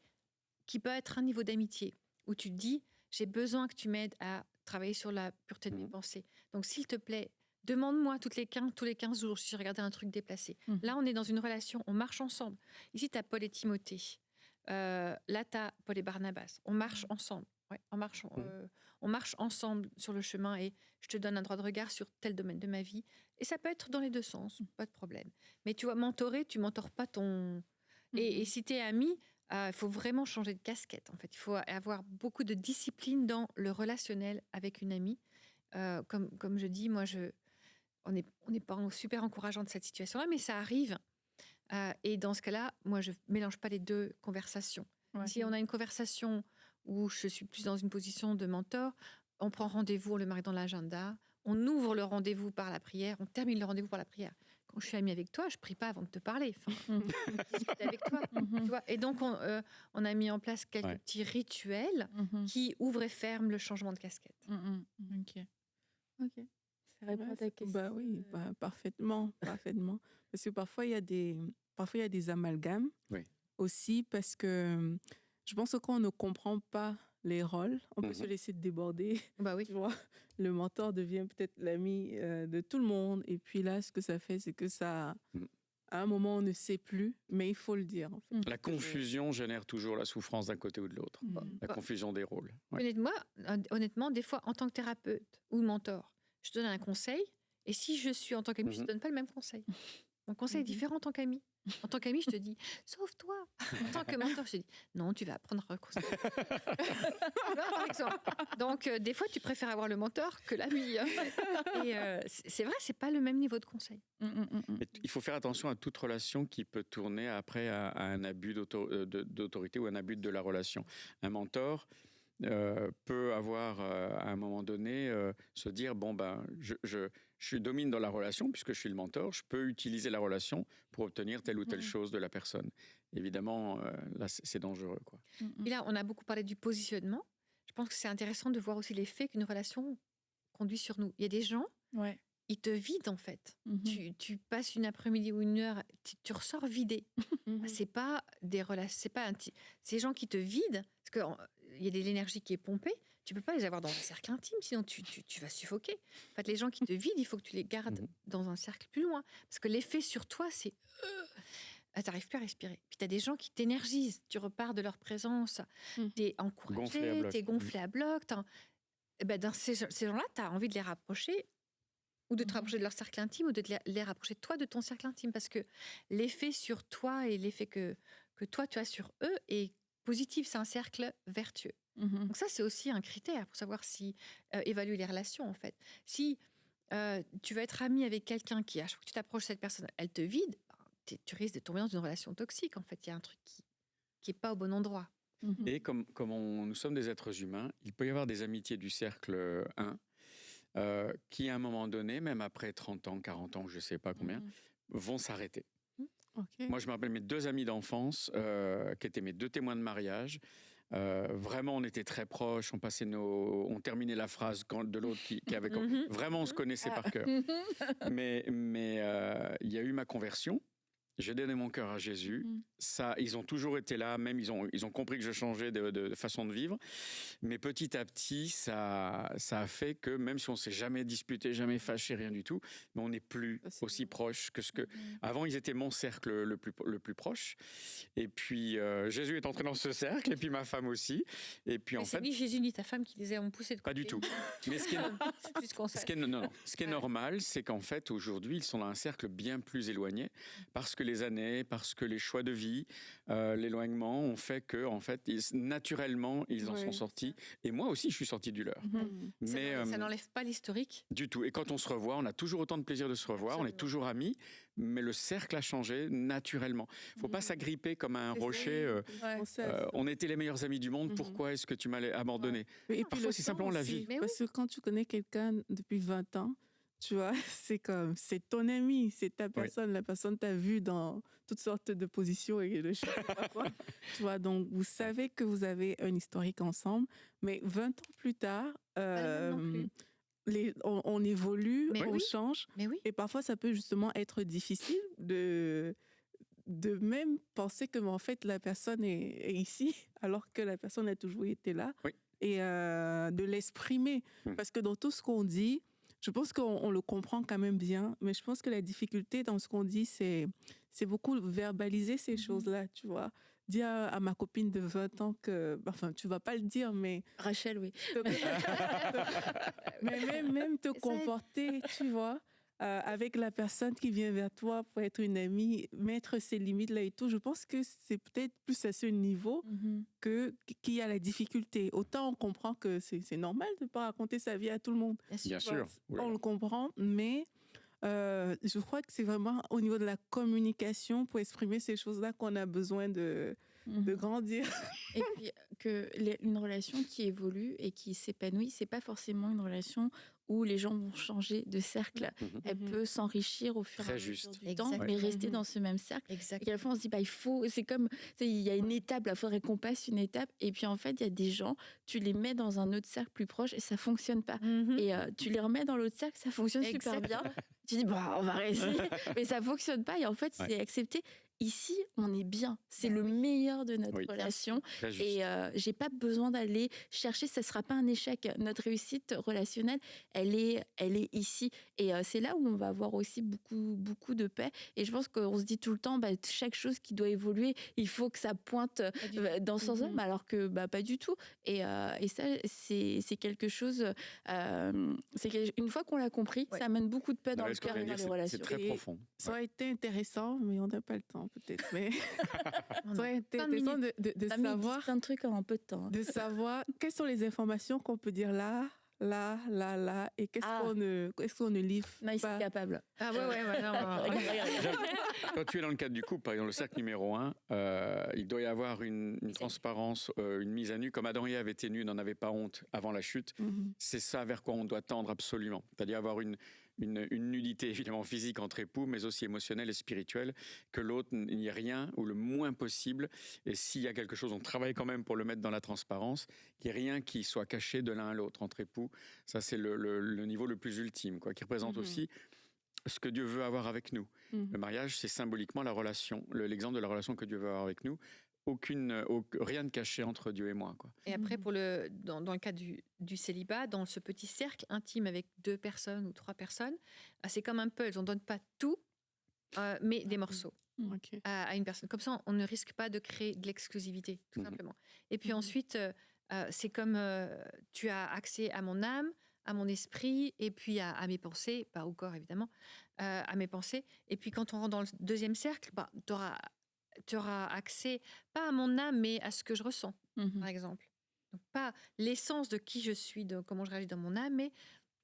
qui peut être un niveau d'amitié où tu te dis, j'ai besoin que tu m'aides à travailler sur la pureté de mes pensées. Donc, s'il te plaît, demande-moi tous les 15 jours si je regardais un truc déplacé. Là, on est dans une relation, on marche ensemble. Ici, tu as Paul et Timothée. Là, tu as Paul et Barnabas. On marche ensemble. Ouais, on marche ensemble sur le chemin et je te donne un droit de regard sur tel domaine de ma vie. Et ça peut être dans les deux sens, pas de problème. Mais tu vois, mentorer, tu mentores pas ton... Et si tu es ami, il faut vraiment changer de casquette. En fait, il faut avoir beaucoup de discipline dans le relationnel avec une amie. Comme je dis, moi, on n'est pas super encourageant de cette situation-là, mais ça arrive. Et dans ce cas-là, moi, je mélange pas les deux conversations. Ouais. Si on a une conversation où je suis plus dans une position de mentor, on prend rendez-vous, on le marque dans l'agenda, on ouvre le rendez-vous par la prière, on termine le rendez-vous par la prière. Quand je suis amie avec toi, je prie pas avant de te parler. Enfin, je discute avec toi. Tu vois. Et donc, on a mis en place quelques petits rituels qui ouvrent et ferment le changement de casquette. Ok. Ça répond à ta question. Bah oui, parfaitement, parfaitement. Parce que parfois, il y a des amalgames Oui. aussi, parce que je pense que quand on ne comprend pas les rôles, on peut se laisser déborder. Bah oui. Tu vois, le mentor devient peut-être l'ami de tout le monde. Et puis là, ce que ça fait, c'est que ça, à un moment, on ne sait plus, mais il faut le dire. En fait. La confusion génère toujours la souffrance d'un côté ou de l'autre. La confusion des rôles. Ouais. Honnêtement, des fois, en tant que thérapeute ou mentor, je te donne un conseil, et si je suis en tant qu'ami, je ne te donne pas le même conseil. Mon conseil est différent en tant qu'ami. En tant qu'ami, je te dis, sauve-toi. En tant que mentor, je te dis, non, tu vas apprendre à reconstruire. Par exemple. Donc, des fois, tu préfères avoir le mentor que l'ami. Et c'est vrai, c'est pas le même niveau de conseil. Il faut faire attention à toute relation qui peut tourner après à un abus d'autorité ou un abus de la relation. Un mentor peut avoir, à un moment donné, se dire, bon, ben, je domine dans la relation, puisque je suis le mentor, je peux utiliser la relation pour obtenir telle ou telle chose de la personne. Évidemment, là, c'est dangereux, quoi. Et là, on a beaucoup parlé du positionnement. Je pense que c'est intéressant de voir aussi l'effet qu'une relation conduit sur nous. Il y a des gens, ils te vident, en fait. Tu passes une après-midi ou une heure, tu ressors vidé. C'est pas des relations, c'est pas ces gens qui te vident, parce qu'il y a de l'énergie qui est pompée, tu peux pas les avoir dans un cercle intime, sinon tu vas suffoquer. En fait, les gens qui te vident, il faut que tu les gardes dans un cercle plus loin, parce que l'effet sur toi, c'est t'arrives plus à respirer. Puis tu as des gens qui t'énergisent, tu repars de leur présence, t'es encouragé, t'es gonflé à bloc. Dans ces gens-là, tu as envie de les rapprocher, ou de te rapprocher de leur cercle intime, ou de les rapprocher de toi, de ton cercle intime, parce que l'effet sur toi et l'effet que toi tu as sur eux est positif, c'est un cercle vertueux. Donc ça, c'est aussi un critère pour savoir si évaluer les relations, en fait. Si tu vas être ami avec quelqu'un qui, à chaque fois que tu t'approches de cette personne, elle te vide, tu risques de tomber dans une relation toxique, en fait. Il y a un truc qui est pas au bon endroit. Et comme nous sommes des êtres humains, il peut y avoir des amitiés du cercle 1 qui, à un moment donné, même après 30 ans, 40 ans, je ne sais pas combien, vont s'arrêter. Okay. Moi, je me rappelle mes 2 amis d'enfance, qui étaient mes 2 témoins de mariage. Vraiment, on était très proches, on terminait la phrase de l'autre qui avait... Vraiment, on se connaissait par cœur. Mais il y a eu ma conversion. J'ai donné mon cœur à Jésus. Ça, ils ont toujours été là, même ils ont compris que je changeais de façon de vivre. Mais petit à petit, ça a fait que même si on s'est jamais disputé, jamais fâché, rien du tout, mais on n'est plus aussi proche que ce que... Avant, ils étaient mon cercle le plus proche. Et puis, Jésus est entré dans ce cercle, et puis ma femme aussi. Et puis, mais en c'est fait... ni Jésus ni ta femme qui les ont poussés de côté. Pas du tout. Mais ce qui est normal, c'est qu'en fait, aujourd'hui, ils sont dans un cercle bien plus éloigné, parce que les années, parce que les choix de vie, l'éloignement ont fait que, en fait, naturellement, ils en sont sortis. Et moi aussi, je suis sorti du leur. Mais ça n'enlève pas l'historique. Du tout. Et quand on se revoit, on a toujours autant de plaisir de se revoir. Absolument. On est toujours amis, mais le cercle a changé naturellement. Il ne faut pas s'agripper comme un rocher. On était les meilleurs amis du monde. Pourquoi est-ce que tu m'as abandonné? Et parfois, c'est simplement la vie. Parce que quand tu connais quelqu'un depuis 20 ans, tu vois, c'est ton ami, c'est ta personne, la personne t'a vu dans toutes sortes de positions et de je sais pas quoi. Tu vois, donc vous savez que vous avez un historique ensemble, mais 20 ans plus tard, on évolue, on change, et parfois ça peut justement être difficile de même penser que en fait la personne est ici alors que la personne a toujours été là, et de l'exprimer, parce que dans tout ce qu'on dit, je pense qu'on le comprend quand même bien, mais je pense que la difficulté dans ce qu'on dit, c'est beaucoup verbaliser ces choses-là, tu vois. Dire à ma copine de 20 ans que... Enfin, tu ne vas pas le dire, mais... Rachel, oui. Mais même te comporter, tu vois, avec la personne qui vient vers toi pour être une amie, mettre ses limites là et tout, je pense que c'est peut-être plus à ce niveau qu'il y a la difficulté. Autant on comprend que c'est normal de ne pas raconter sa vie à tout le monde. Bien sûr. On le comprend, mais je crois que c'est vraiment au niveau de la communication pour exprimer ces choses-là qu'on a besoin de grandir. Et puis une relation qui évolue et qui s'épanouit, c'est pas forcément une relation où les gens vont changer de cercle. Elle peut s'enrichir au fur et à mesure du temps, mais rester dans ce même cercle. Exact. Et à la fois, on se dit, c'est comme, il y a une étape, il faudrait qu'on passe une étape. Et puis, en fait, il y a des gens, tu les mets dans un autre cercle plus proche et ça fonctionne pas. Et tu les remets dans l'autre cercle, ça fonctionne super bien. Tu dis, on va réessayer. Mais ça fonctionne pas. Et en fait, c'est accepté. Ici, on est bien. C'est le meilleur de notre relation. Et j'ai pas besoin d'aller chercher. Ça sera pas un échec. Notre réussite relationnelle, elle est ici. Et c'est là où on va avoir aussi beaucoup de paix. Et je pense qu'on se dit tout le temps, chaque chose qui doit évoluer, il faut que ça pointe dans ce sens-là, alors que pas du tout. Et ça, c'est quelque chose. Une fois qu'on l'a compris, ça amène beaucoup de paix dans le cœur et dans les relations. C'est très profond. Ça aurait été intéressant, mais on n'a pas le temps peut-être. Mais ça aurait été intéressant de savoir plein de trucs en peu de temps. De savoir quelles sont les informations qu'on peut dire là, et qu'est-ce qu'on ne livre pas. C'est capable. Ah ouais. Quand tu es dans le cadre du couple, par exemple, le cercle numéro 1, il doit y avoir une transparence, une mise à nu. Comme Adam et Ève étaient nus, n'en avaient pas honte avant la chute. C'est ça vers quoi on doit tendre absolument. C'est-à-dire avoir une nudité évidemment physique entre époux, mais aussi émotionnelle et spirituelle, que l'autre, il n'y ait rien ou le moins possible. Et s'il y a quelque chose, on travaille quand même pour le mettre dans la transparence, qu'il n'y ait rien qui soit caché de l'un à l'autre entre époux. Ça, c'est le niveau le plus ultime, qui représente aussi ce que Dieu veut avoir avec nous. Le mariage, c'est symboliquement la relation, l'exemple de la relation que Dieu veut avoir avec nous. Rien de caché entre Dieu et moi. Et après, dans le cas du célibat, dans ce petit cercle intime avec 2 personnes ou 3 personnes, c'est comme un puzzle. On ne donne pas tout, mais des morceaux à une personne. Comme ça, on ne risque pas de créer de l'exclusivité, tout simplement. Et puis ensuite, c'est comme tu as accès à mon âme, à mon esprit, et puis à mes pensées, pas au corps évidemment, à mes pensées. Et puis quand on rentre dans le deuxième cercle, tu auras accès, pas à mon âme, mais à ce que je ressens, par exemple. Donc, pas l'essence de qui je suis, de comment je réagis dans mon âme, mais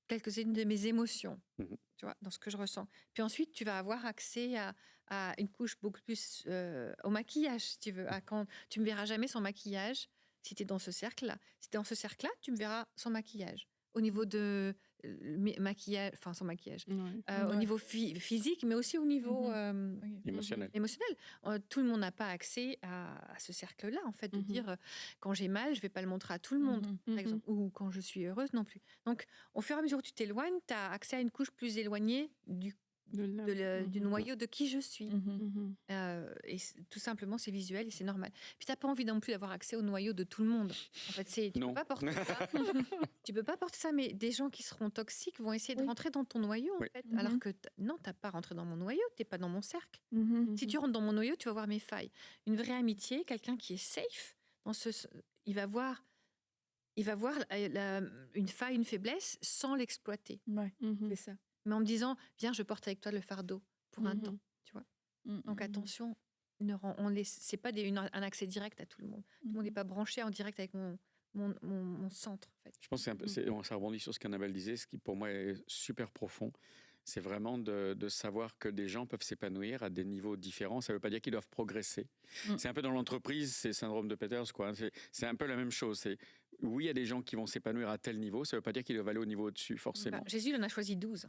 quelques-unes de mes émotions, tu vois, dans ce que je ressens. Puis ensuite, tu vas avoir accès à une couche beaucoup plus au maquillage, si tu veux. Quand tu ne me verras jamais sans maquillage, si tu es dans ce cercle-là. Si tu es dans ce cercle-là, tu me verras sans maquillage. Au niveau de maquillage, enfin sans maquillage, au niveau physique, mais aussi au niveau émotionnel. Tout le monde n'a pas accès à ce cercle-là, en fait, de dire quand j'ai mal, je ne vais pas le montrer à tout le monde, par exemple, ou quand je suis heureuse non plus. Donc, au fur et à mesure où tu t'éloignes, tu as accès à une couche plus éloignée du noyau de qui je suis. Et tout simplement, c'est visuel et c'est normal. Puis, tu n'as pas envie non plus d'avoir accès au noyau de tout le monde. En fait, tu ne peux pas porter ça. Tu peux pas porter ça, mais des gens qui seront toxiques vont essayer de rentrer dans ton noyau, en fait. Alors que non, tu n'as pas rentré dans mon noyau, tu n'es pas dans mon cercle. Si tu rentres dans mon noyau, tu vas voir mes failles. Une vraie amitié, quelqu'un qui est safe, il va voir une faille, une faiblesse, sans l'exploiter. C'est ça. Mais en me disant, viens, je porte avec toi le fardeau pour un temps, tu vois. Donc attention, c'est pas un accès direct à tout le monde. Tout le monde n'est pas branché en direct avec mon centre. En fait. Je pense que ça rebondit sur ce qu'Annabelle disait, ce qui pour moi est super profond. C'est vraiment de savoir que des gens peuvent s'épanouir à des niveaux différents. Ça ne veut pas dire qu'ils doivent progresser. C'est un peu dans l'entreprise, c'est le syndrome de Peters, quoi. C'est un peu la même chose. Oui, il y a des gens qui vont s'épanouir à tel niveau, ça ne veut pas dire qu'ils doivent aller au niveau au-dessus, forcément. Jésus, il en a choisi 12.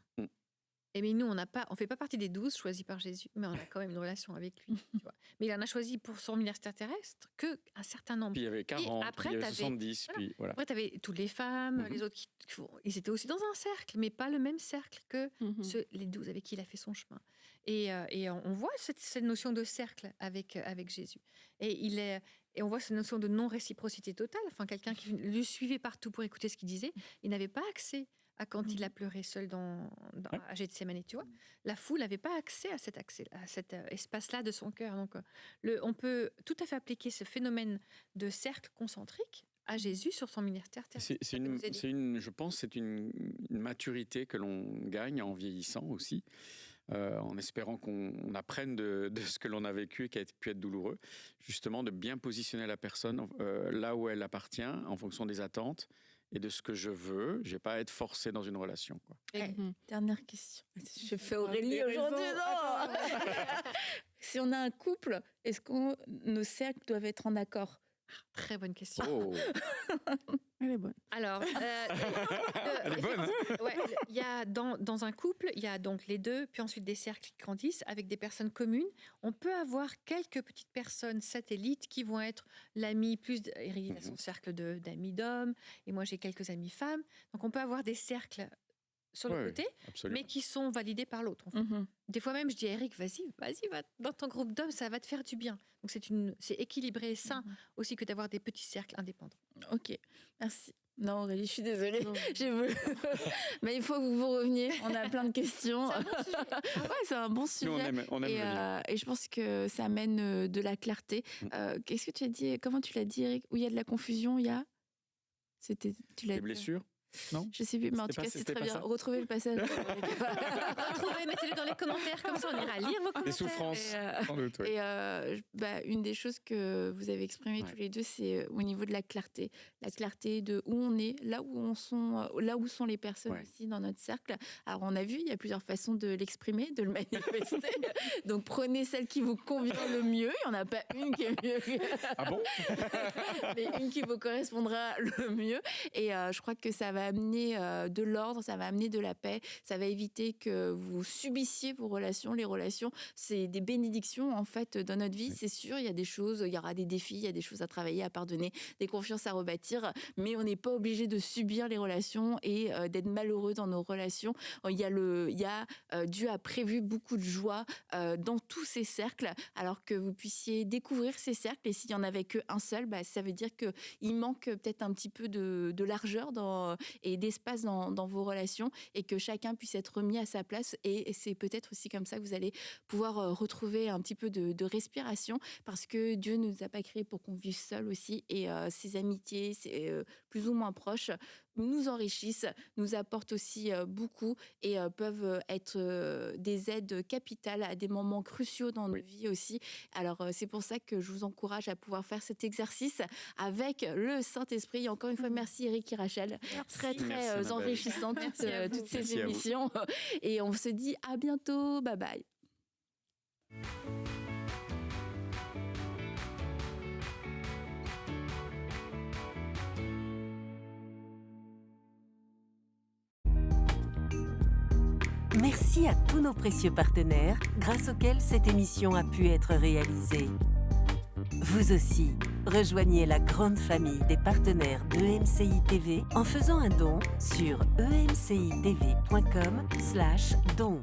Et mais nous, on ne fait pas partie des 12 choisis par Jésus, mais on a quand même une relation avec lui. Tu vois. Mais il en a choisi pour son ministère terrestre qu'un certain nombre. Puis il y avait 40, puis il y avait 70. Puis voilà. Après, tu avais toutes les femmes, les autres, ils étaient aussi dans un cercle, mais pas le même cercle que les 12 avec qui il a fait son chemin. Et on voit cette notion de cercle avec Jésus. Et on voit cette notion de non-réciprocité totale. Enfin, quelqu'un qui le suivait partout pour écouter ce qu'il disait, il n'avait pas accès à quand il a pleuré seul à Gethsémani, tu vois. La foule n'avait pas accès à cet espace-là de son cœur. Donc, on peut tout à fait appliquer ce phénomène de cercle concentrique à Jésus sur son ministère terrestre. Je pense que c'est une maturité que l'on gagne en vieillissant aussi. En espérant qu'on apprenne de ce que l'on a vécu et qui a pu être douloureux, justement de bien positionner la personne là où elle appartient en fonction des attentes et de ce que je veux. Je n'ai pas à être forcé dans une relation. Dernière question. Je fais Aurélie aujourd'hui, non. Si on a un couple, est-ce que nos cercles doivent être en accord? Très bonne question. Oh. Elle est bonne. Alors, Elle est bonne. il y a dans un couple, il y a donc les deux, puis ensuite des cercles qui grandissent avec des personnes communes. On peut avoir quelques petites personnes satellites qui vont être l'ami plus. Eric a son cercle d'amis d'hommes, et moi j'ai quelques amis femmes. Donc on peut avoir des cercles sur le côté, mais qui sont validés par l'autre. En fait. Des fois même, je dis à Eric, vas-y, va dans ton groupe d'hommes, ça va te faire du bien. Donc c'est équilibré et sain aussi que d'avoir des petits cercles indépendants. Ok, merci. Non, Aurélie, je suis désolée. J'ai voulu... Mais il faut que vous reveniez. On a plein de questions. C'est un bon sujet. C'est un bon sujet. Nous, on aime et je pense que ça amène de la clarté. Qu'est-ce que tu as dit? Comment tu l'as dit, Eric? Où il y a de la confusion, il y a... Des blessures? Non, je sais plus, mais en tout cas, c'est très bien. Ça. Retrouvez le passage. Retrouvez, mettez-le dans les commentaires, comme ça on ira lire vos commentaires. Les souffrances, sans doute. Oui. Et une des choses que vous avez exprimées tous les deux, c'est au niveau de la clarté. La clarté de où on est, là où sont les personnes aussi dans notre cercle. Alors, on a vu, il y a plusieurs façons de l'exprimer, de le manifester. Donc, prenez celle qui vous convient le mieux. Il n'y en a pas une qui est mieux. Ah bon? Mais une qui vous correspondra le mieux. Et je crois que ça va amener de l'ordre, ça va amener de la paix, ça va éviter que vous subissiez vos relations. Les relations, c'est des bénédictions en fait dans notre vie, c'est sûr. Il y a des choses, il y aura des défis, il y a des choses à travailler, à pardonner, des confiances à rebâtir, mais on n'est pas obligé de subir les relations et d'être malheureux dans nos relations. Dieu a prévu beaucoup de joie dans tous ces cercles, alors que vous puissiez découvrir ces cercles. Et s'il y en avait qu'un seul, ça veut dire qu'il manque peut-être un petit peu de largeur et d'espace dans vos relations, et que chacun puisse être remis à sa place. Et c'est peut-être aussi comme ça que vous allez pouvoir retrouver un petit peu de respiration, parce que Dieu ne nous a pas créés pour qu'on vive seul aussi. Et ces amitiés, plus ou moins proches, nous enrichissent, nous apportent aussi beaucoup et peuvent être des aides capitales à des moments cruciaux dans nos vies aussi. Alors, c'est pour ça que je vous encourage à pouvoir faire cet exercice avec le Saint-Esprit. Et encore une fois, merci Eric et Rachel. Très, très enrichissant toutes ces émissions. Et on se dit à bientôt. Bye bye. Merci à tous nos précieux partenaires, grâce auxquels cette émission a pu être réalisée. Vous aussi, rejoignez la grande famille des partenaires d'EMCI TV en faisant un don sur emcitv.com/don.